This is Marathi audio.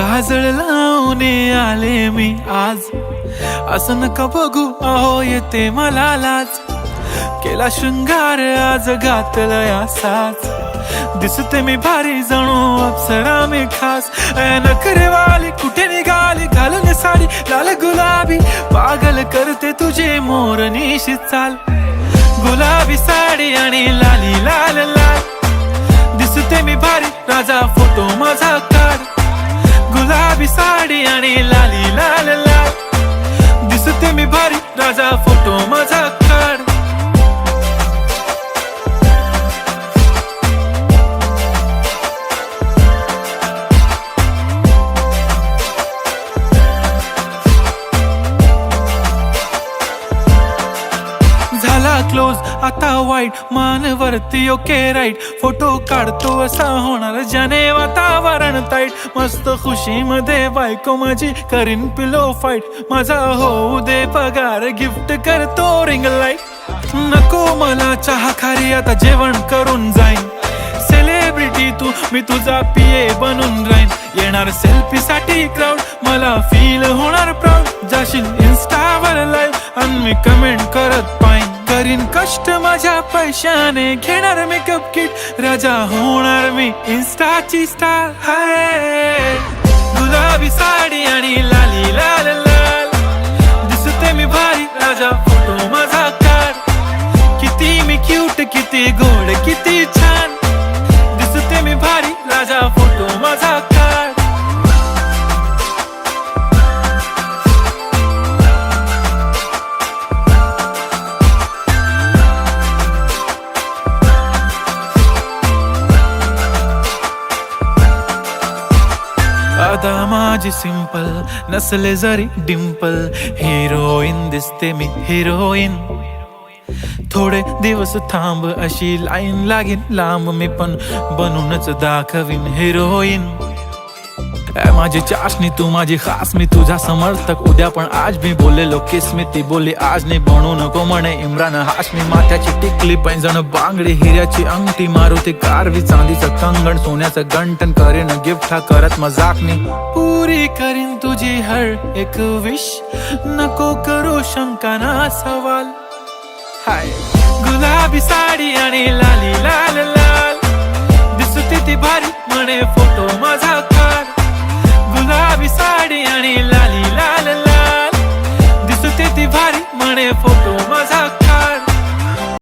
काजळ लावून आले मी आज, असं नका बघू अहो येते मला लाज. केला शृंगार आज घातला साज, दिसते मी भारी जणू अप्सरा मी खास. नखरेवाली कुठे निघाली घालून साडी लाल गुलाबी, पागल करते तुझे मोरनीशी चाल. गुलाबी साडी आणि लाली लाल लाल, दिसते मी भारी राजा फोटो माझा काढ. गुलाबी साडी आणि लाली लाल लाल, दिसते मी भारी राजा फोटो माझा काढ. झाला क्लोज आता वाईट, मान वरती ओके राईट. फोटो काढतो असा होणार ज्याने वातावरण ताईट. मस्त खुशी मध्ये बायको माझी करीन पिलो फाईट. माझा होऊ दे पगार गिफ्ट करतो रिंग लाईट. नको मला चहा खारी आता जेवण करून जाईन. सेलिब्रिटी तू मी तुझा पिये बनून राहीन. येणार सेल्फी साठी क्राऊड मला फील होणार प्राऊड. जाशील इन्स्टावर लाईव्ह आणि मी कमेंट करत पाईन. करीन कष्ट माझ्या पैशाने घेणार मेकअप किट. राजा होणार मी इन्स्टाची स्टार. हाय गुलाबी साडी आणि लाली लाल लाल, दिसते मी भारी राजा फोटो माझा काढ. किती मी क्यूट किती गोड किती छान, दिसते मी भारी राजा फोटो माझा काढ. आता माझी सिंपल नसले जरी डिंपल, हिरोईन दिसते मी हिरोईन. थोडे दिवस थांब अशी लाईन लागेल लांब, मी पण बनूनच दाखवीन हिरोईन. माझी चाशनी तू माझी खास, मी तुझा समर्थक उद्या पण आज. मी बोललेलो किस मी ती बोलली आज नाही. बनू नको म्हणे इम्रान हाशमी. माथ्याची टिकली पैंजण बांगडी हिऱ्याची अंगठी, मारुती कारवी चांदीचं कंगण सोन्याचं गंटन. करेन गिफ्ट हा करत मजाकनी, पुरी करीन तुझी हर एक विश. नको करू शंका ना सवाल. हाय गुलाबी साडी आणि लाली लाल लाल, दिसते ती भारी म्हणे फोटो माझा काढ. गुलाबी साडी आणि लाली लाल लाल, दिसते ती भारी म्हणे फोटो माझा